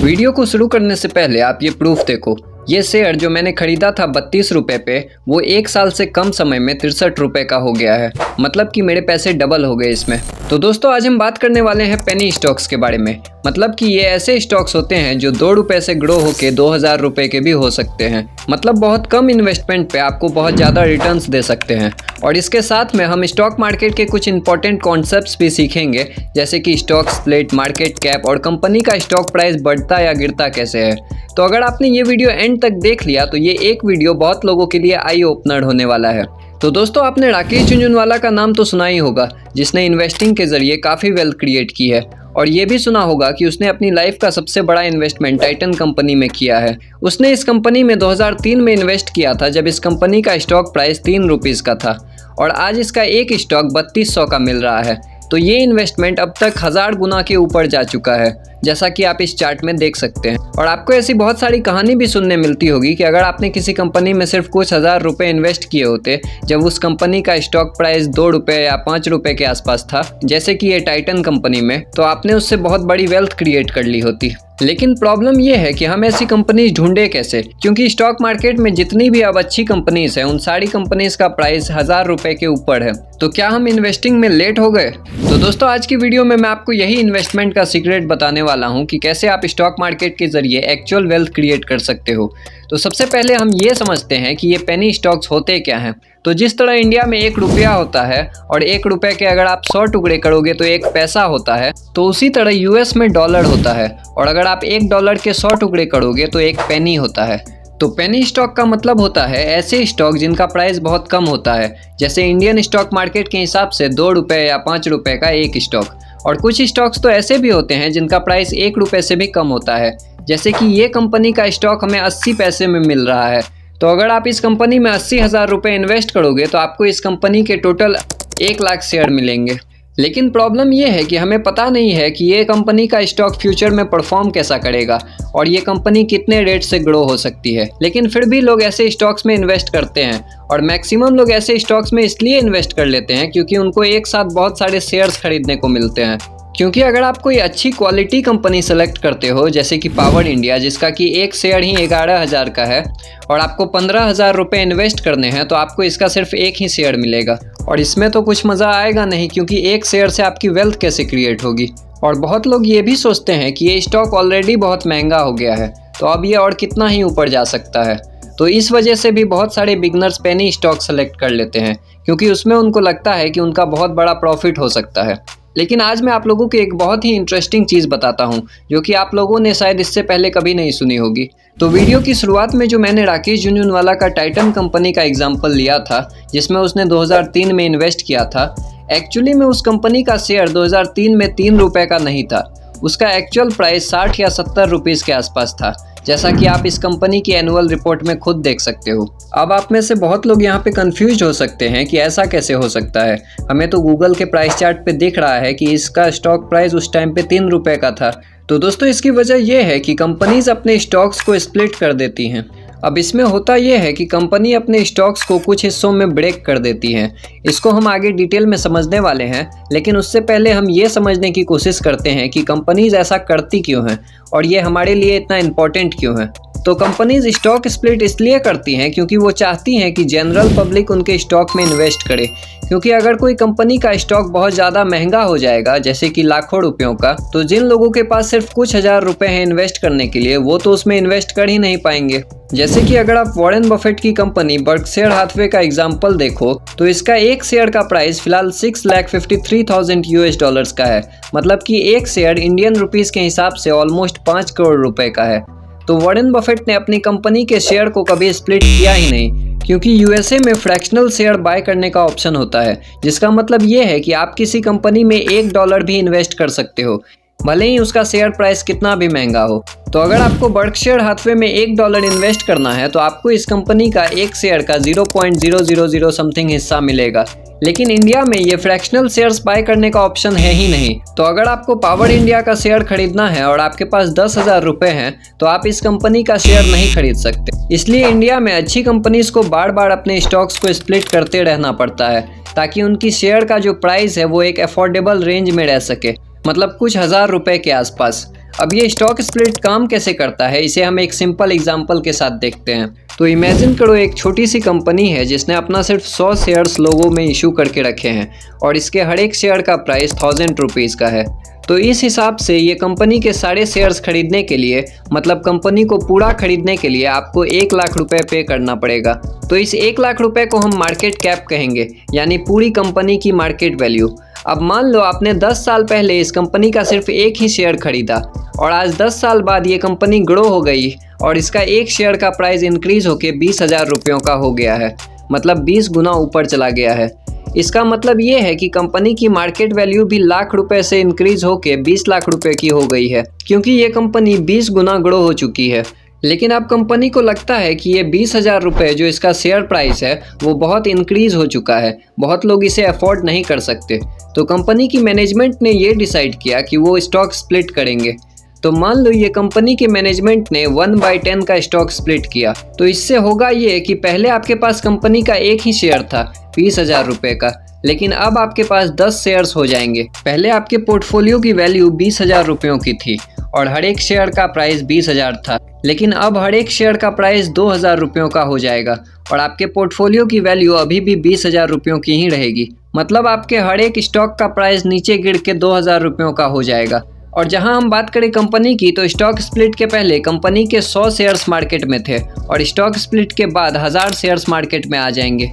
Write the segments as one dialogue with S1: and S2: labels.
S1: Video को शुरू करने से पहले आप ये प्रूफ देखो। ये शेयर जो मैंने खरीदा था 32 रुपए पे, वो 1 साल से कम समय में 63 रुपए का हो गया है। मतलब कि मेरे पैसे डबल हो गए इसमें। तो दोस्तों आज हम बात करने वाले हैं पेनी स्टॉक्स के बारे में। मतलब कि ये ऐसे स्टॉक्स होते हैं जो 2 रुपए से ग्रो होके 2000 रुपए के भी हो सकते हैं। मतलब बहुत कम इन्वेस्टमेंट पे आपको बहुत ज़्यादा रिटर्न्स दे सकते हैं। और इसके साथ में हम स्टॉक मार्केट के कुछ इंपॉर्टेंट कॉन्सेप्ट्स भी सीखेंगे, जैसे कि स्टॉक स्प्लिट, मार्केट कैप और कंपनी का स्टॉक प्राइस बढ़ता या गिरता कैसे है। तो अगर आपने ये वीडियो एंड तक देख लिया तो ये एक वीडियो बहुत लोगों के लिए आई ओपनर होने वाला है। तो दोस्तों आपने राकेश झुनझुनवाला का नाम तो सुना ही होगा, जिसने इन्वेस्टिंग के जरिए काफ़ी वेल्थ क्रिएट की है। और ये भी सुना होगा कि उसने अपनी लाइफ का सबसे बड़ा इन्वेस्टमेंट टाइटन कंपनी में किया है। उसने इस कंपनी में 2003 में इन्वेस्ट किया था, जब इस कंपनी का स्टॉक प्राइस 3 रुपीज़ का था और आज इसका एक स्टॉक 3200 का मिल रहा है। तो ये इन्वेस्टमेंट अब तक 1000 गुना के ऊपर जा चुका है, जैसा कि आप इस चार्ट में देख सकते हैं। और आपको ऐसी बहुत सारी कहानी भी सुनने मिलती होगी कि अगर आपने किसी कंपनी में सिर्फ कुछ 1000 रुपये इन्वेस्ट किए होते, जब उस कंपनी का स्टॉक प्राइस 2 रुपये या 5 रुपये के आसपास था, जैसे कि ये टाइटन कंपनी में, तो आपने उससे बहुत बड़ी वेल्थ क्रिएट कर ली होती। लेकिन प्रॉब्लम ये है कि हम ऐसी कंपनीज ढूंढे कैसे, क्योंकि स्टॉक मार्केट में जितनी भी अब अच्छी कंपनीज हैं, उन सारी कंपनीज का प्राइस 1000 रुपये के ऊपर है। तो क्या हम इन्वेस्टिंग में लेट हो गए? तो दोस्तों आज की वीडियो में मैं आपको यही इन्वेस्टमेंट का सीक्रेट बताने वाला हूँ कि कैसे आप स्टॉक मार्केट के जरिए एक्चुअल वेल्थ क्रिएट कर सकते हो। तो सबसे पहले हम ये समझते हैं कि ये पेनी स्टॉक्स होते क्या हैं। तो जिस तरह इंडिया में 1 रुपया होता है और 1 रुपये के अगर आप 100 टुकड़े करोगे तो 1 पैसा होता है, तो उसी तरह यूएस में डॉलर होता है और अगर आप 1 डॉलर के 100 टुकड़े करोगे तो 1 पेनी होता है। तो पेनी स्टॉक का मतलब होता है ऐसे स्टॉक जिनका प्राइस बहुत कम होता है, जैसे इंडियन स्टॉक मार्केट के हिसाब से 2 रुपये या 5 रुपये का एक स्टॉक। और कुछ स्टॉक्स तो ऐसे भी होते हैं जिनका प्राइस 1 रुपये से भी कम होता है, जैसे कि ये कंपनी का स्टॉक हमें 80 पैसे में मिल रहा है। तो अगर आप इस कंपनी में 80,000 रुपये इन्वेस्ट करोगे तो आपको इस कंपनी के टोटल 1 लाख शेयर मिलेंगे। लेकिन प्रॉब्लम ये है कि हमें पता नहीं है कि ये कंपनी का स्टॉक फ्यूचर में परफॉर्म कैसा करेगा और ये कंपनी कितने रेट से ग्रो हो सकती है। लेकिन फिर भी लोग ऐसे स्टॉक्स में इन्वेस्ट करते हैं और मैक्सिमम लोग ऐसे स्टॉक्स में इसलिए इन्वेस्ट कर लेते हैं क्योंकि उनको एक साथ बहुत सारे शेयर्स खरीदने को मिलते हैं। क्योंकि अगर आप कोई अच्छी क्वालिटी कंपनी सेलेक्ट करते हो, जैसे कि पावर इंडिया, जिसका कि एक शेयर ही 11,000 का है और आपको 15,000 रुपये इन्वेस्ट करने हैं, तो आपको इसका सिर्फ एक ही शेयर मिलेगा और इसमें तो कुछ मज़ा आएगा नहीं, क्योंकि एक शेयर से आपकी वेल्थ कैसे क्रिएट होगी। और बहुत लोग ये भी सोचते हैं कि ये स्टॉक ऑलरेडी बहुत महंगा हो गया है, तो अब ये और कितना ही ऊपर जा सकता है। तो इस वजह से भी बहुत सारे बिगनर्स पेनी स्टॉक सेलेक्ट कर लेते हैं, क्योंकि उसमें उनको लगता है कि उनका बहुत बड़ा प्रॉफिट हो सकता है। लेकिन आज मैं आप लोगों को एक बहुत ही इंटरेस्टिंग चीज़ बताता हूँ, जो कि आप लोगों ने शायद इससे पहले कभी नहीं सुनी होगी। तो वीडियो की शुरुआत में जो मैंने राकेश झुनझुनवाला का टाइटन कंपनी का एग्जांपल लिया था, जिसमें उसने 2003 में इन्वेस्ट किया था, एक्चुअली में उस कंपनी का शेयर 2003 में 3 रुपये का नहीं था। उसका एक्चुअल प्राइस 60 या 70 रुपीज़ के आसपास था, जैसा कि आप इस कंपनी की एनुअल रिपोर्ट में खुद देख सकते हो। अब आप में से बहुत लोग यहाँ पे कंफ्यूज हो सकते हैं कि ऐसा कैसे हो सकता है, हमें तो गूगल के प्राइस चार्ट पे दिख रहा है कि इसका स्टॉक प्राइस उस टाइम पे 3 रुपये का था। तो दोस्तों इसकी वजह यह है कि कंपनीज अपने स्टॉक्स को स्प्लिट कर देती हैं। अब इसमें होता यह है कि कंपनी अपने स्टॉक्स को कुछ हिस्सों में ब्रेक कर देती हैं। इसको हम आगे डिटेल में समझने वाले हैं, लेकिन उससे पहले हम ये समझने की कोशिश करते हैं कि कंपनीज ऐसा करती क्यों हैं और ये हमारे लिए इतना इम्पोर्टेंट क्यों है। तो कंपनीज स्टॉक स्प्लिट इसलिए करती हैं क्योंकि वो चाहती हैं कि जनरल पब्लिक उनके स्टॉक में इन्वेस्ट करे। क्योंकि अगर कोई कंपनी का स्टॉक बहुत ज़्यादा महंगा हो जाएगा, जैसे कि लाखों रुपयों का, तो जिन लोगों के पास सिर्फ कुछ 1000 रुपये हैं इन्वेस्ट करने के लिए, वो तो उसमें इन्वेस्ट कर ही नहीं पाएंगे। जैसे कि अगर आप वॉरेन बफेट की कंपनी बर्कशायर हाथवे का एग्जाम्पल देखो, तो इसका एक शेयर का प्राइस फिलहाल 6,53,000 US डॉलर्स का है। मतलब कि एक शेयर इंडियन रुपीज़ के हिसाब से ऑलमोस्ट 5 करोड़ रुपए का है। तो वॉरेन बफेट ने अपनी कंपनी के शेयर को कभी स्प्लिट किया ही नहीं, क्योंकि यूएसए में फ्रैक्शनल शेयर बाय करने का ऑप्शन होता है, जिसका मतलब ये है कि आप किसी कंपनी में $1 भी इन्वेस्ट कर सकते हो, भले ही उसका शेयर प्राइस कितना भी महंगा हो। तो अगर आपको बर्कशायर हाथवे में $1 इन्वेस्ट करना है, तो आपको इस कंपनी का एक शेयर का 0.000 समथिंग हिस्सा मिलेगा। लेकिन इंडिया में ये फ्रैक्शनल शेयर्स बाय करने का ऑप्शन है ही नहीं। तो अगर आपको पावर इंडिया का शेयर खरीदना है और आपके पास 10,000 रुपये हैं, तो आप इस कंपनी का शेयर नहीं खरीद सकते। इसलिए इंडिया में अच्छी कंपनीज को बार बार अपने स्टॉक्स को स्प्लिट करते रहना पड़ता है, ताकि उनकी शेयर का जो प्राइस है वो एक अफोर्डेबल रेंज में रह सके, मतलब कुछ 1000 रुपये के आसपास। अब ये स्टॉक स्प्लिट काम कैसे करता है, इसे हम एक सिंपल एग्जांपल के साथ देखते हैं। तो इमेजिन करो एक छोटी सी कंपनी है जिसने अपना सिर्फ 100 शेयर्स लोगों में इशू करके रखे हैं और इसके हर एक शेयर का प्राइस 1000 रुपीज़ का है। तो इस हिसाब से ये कंपनी के सारे शेयर्स खरीदने के लिए, मतलब कंपनी को पूरा खरीदने के लिए आपको 1 लाख रुपए पे करना पड़ेगा। तो इस 1 लाख रुपए को हम मार्केट कैप कहेंगे, यानी पूरी कंपनी की मार्केट वैल्यू। अब मान लो आपने 10 साल पहले इस कंपनी का सिर्फ एक ही शेयर खरीदा और आज 10 साल बाद ये कंपनी ग्रो हो गई और इसका एक शेयर का प्राइस इंक्रीज होके 20,000 रुपयों का हो गया है, मतलब 20 गुना ऊपर चला गया है। इसका मतलब ये है कि कंपनी की मार्केट वैल्यू भी लाख रुपए से इंक्रीज होके 20 लाख रुपए की हो गई है, क्योंकि ये कंपनी 20 गुना ग्रो हो चुकी है। लेकिन अब कंपनी को लगता है कि ये 20,000 रुपये जो इसका शेयर प्राइस है वो बहुत इंक्रीज हो चुका है, बहुत लोग इसे अफोर्ड नहीं कर सकते। तो कंपनी की मैनेजमेंट ने ये डिसाइड किया कि वो स्टॉक स्प्लिट करेंगे। तो मान लो ये कंपनी के मैनेजमेंट ने 1/10 का स्टॉक स्प्लिट किया। तो इससे होगा ये कि पहले आपके पास कंपनी का एक ही शेयर था 20,000 रुपये का, लेकिन अब आपके पास 10 शेयर्स हो जाएंगे। पहले आपके पोर्टफोलियो की वैल्यू 20,000 रुपयों की थी और हर एक शेयर का प्राइस 20,000 था, लेकिन अब हर एक शेयर का प्राइस 2,000 रुपयों का हो जाएगा और आपके पोर्टफोलियो की वैल्यू अभी भी 20,000 रुपयों की ही रहेगी। मतलब आपके हर एक स्टॉक का प्राइस नीचे गिर के 2,000 रुपयों का हो जाएगा। और जहां हम बात करें कंपनी की, तो स्टॉक स्प्लिट के पहले कंपनी के 100 शेयर्स मार्केट में थे और स्टॉक स्प्लिट के बाद 1000 शेयर्स मार्केट में आ जाएंगे।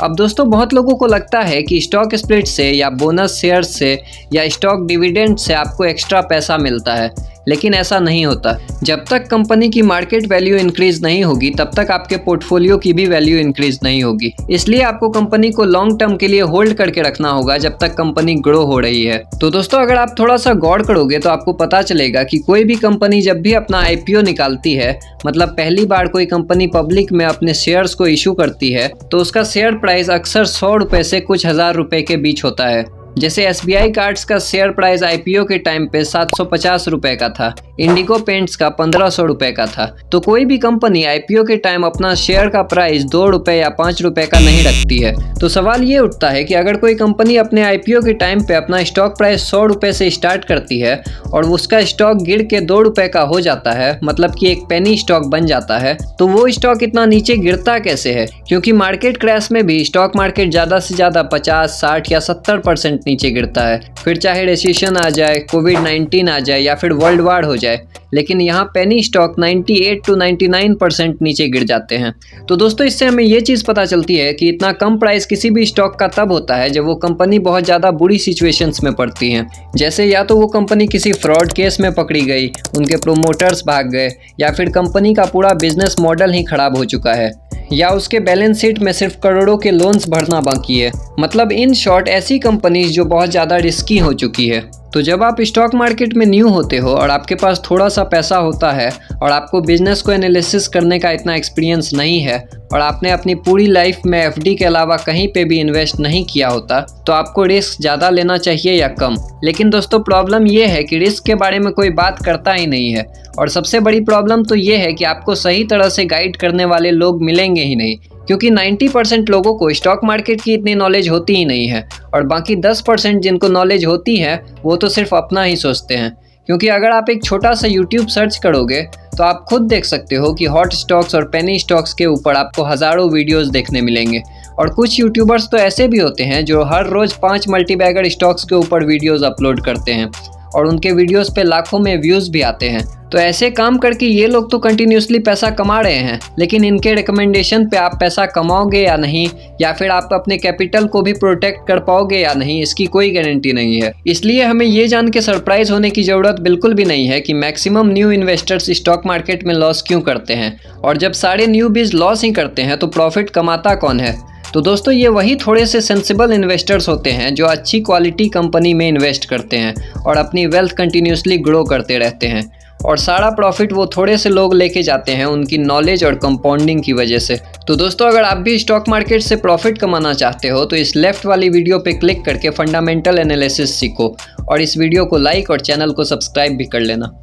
S1: अब दोस्तों बहुत लोगों को लगता है कि स्टॉक स्प्लिट से या बोनस शेयर्स से या स्टॉक डिविडेंड से आपको एक्स्ट्रा पैसा मिलता है, लेकिन ऐसा नहीं होता। जब तक कंपनी की मार्केट वैल्यू इंक्रीज नहीं होगी तब तक आपके पोर्टफोलियो की भी वैल्यू इंक्रीज नहीं होगी। इसलिए आपको कंपनी को लॉन्ग टर्म के लिए होल्ड करके रखना होगा जब तक कंपनी ग्रो हो रही है। तो दोस्तों अगर आप थोड़ा सा गौर करोगे तो आपको पता चलेगा कि कोई भी कंपनी जब भी अपना IPO निकालती है, मतलब पहली बार कोई कंपनी पब्लिक में अपने शेयर्स को इशू करती है, तो उसका शेयर प्राइस अक्सर 100 रुपये से कुछ हज़ार रुपये के बीच होता है। जैसे SBI कार्ड्स का शेयर प्राइस IPO के टाइम पे 750 रुपए का था, इंडिगो पेंट्स का 1500 रुपए का था। तो कोई भी कंपनी IPO के टाइम अपना शेयर का प्राइस 2 रुपए या 5 रुपए का नहीं रखती है। तो सवाल ये उठता है कि अगर कोई कंपनी अपने IPO के टाइम पे अपना स्टॉक प्राइस 100 रुपए से स्टार्ट करती है और उसका स्टॉक गिर के 2 रुपए का हो जाता है, मतलब कि एक पेनी स्टॉक बन जाता है, तो वो स्टॉक इतना नीचे गिरता कैसे है? क्योंकि मार्केट क्रैश में भी स्टॉक मार्केट ज़्यादा से ज़्यादा 50, 60 या 70% नीचे गिरता है। फिर चाहे रेसिशन आ जाए, कोविड-19 आ जाए या फिर वर्ल्ड वार हो जाए, लेकिन यहाँ पेनी स्टॉक 98 to 99% नीचे गिर जाते हैं। तो दोस्तों इससे हमें ये चीज़ पता चलती है कि इतना कम प्राइस किसी भी स्टॉक का तब होता है जब वो कंपनी बहुत ज़्यादा बुरी सिचुएशंस में पड़ती हैं। जैसे या तो वो कंपनी किसी फ्रॉड केस में पकड़ी गई, उनके प्रोमोटर्स भाग गए, या फिर कंपनी का पूरा बिजनेस मॉडल ही खराब हो चुका है, या उसके बैलेंस शीट में सिर्फ करोड़ों के लोन्स भरना बाकी है। मतलब इन शॉर्ट ऐसी कंपनीज जो बहुत ज़्यादा रिस्की हो चुकी है। तो जब आप स्टॉक मार्केट में न्यू होते हो और आपके पास थोड़ा सा पैसा होता है और आपको बिजनेस को एनालिसिस करने का इतना एक्सपीरियंस नहीं है और आपने अपनी पूरी लाइफ में FD के अलावा कहीं पे भी इन्वेस्ट नहीं किया होता, तो आपको रिस्क ज़्यादा लेना चाहिए या कम? लेकिन दोस्तों प्रॉब्लम ये है कि रिस्क के बारे में कोई बात करता ही नहीं है, और सबसे बड़ी प्रॉब्लम तो ये है कि आपको सही तरह से गाइड करने वाले लोग मिलेंगे ही नहीं, क्योंकि 90% लोगों को स्टॉक मार्केट की इतनी नॉलेज होती ही नहीं है और बाकी 10% जिनको नॉलेज होती है वो तो सिर्फ अपना ही सोचते हैं। क्योंकि अगर आप एक छोटा सा YouTube सर्च करोगे तो आप खुद देख सकते हो कि हॉट स्टॉक्स और पेनी स्टॉक्स के ऊपर आपको हज़ारों वीडियोस देखने मिलेंगे। और कुछ यूट्यूबर्स तो ऐसे भी होते हैं जो हर रोज़ 5 मल्टीबैगर स्टॉक्स के ऊपर वीडियोस अपलोड करते हैं और उनके वीडियोस पे लाखों में व्यूज़ भी आते हैं। तो ऐसे काम करके ये लोग तो कंटिन्यूसली पैसा कमा रहे हैं, लेकिन इनके रिकमेंडेशन पे आप पैसा कमाओगे या नहीं, या फिर आप अपने कैपिटल को भी प्रोटेक्ट कर पाओगे या नहीं, इसकी कोई गारंटी नहीं है। इसलिए हमें ये जान के सरप्राइज होने की ज़रूरत बिल्कुल भी नहीं है कि maximum new investors stock market में लॉस क्यों करते हैं, और जब सारे न्यूबीज लॉस ही करते हैं तो प्रॉफिट कमाता कौन है? तो दोस्तों ये वही थोड़े से सेंसिबल इन्वेस्टर्स होते हैं जो अच्छी क्वालिटी कंपनी में इन्वेस्ट करते हैं और अपनी वेल्थ कंटिन्यूसली ग्रो करते रहते हैं, और सारा प्रॉफिट वो थोड़े से लोग लेके जाते हैं उनकी नॉलेज और कंपाउंडिंग की वजह से। तो दोस्तों अगर आप भी स्टॉक मार्केट से प्रॉफिट कमाना चाहते हो तो इस लेफ्ट वाली वीडियो पे क्लिक करके फंडामेंटल एनालिसिस सीखो, और इस वीडियो को लाइक और चैनल को सब्सक्राइब भी कर लेना।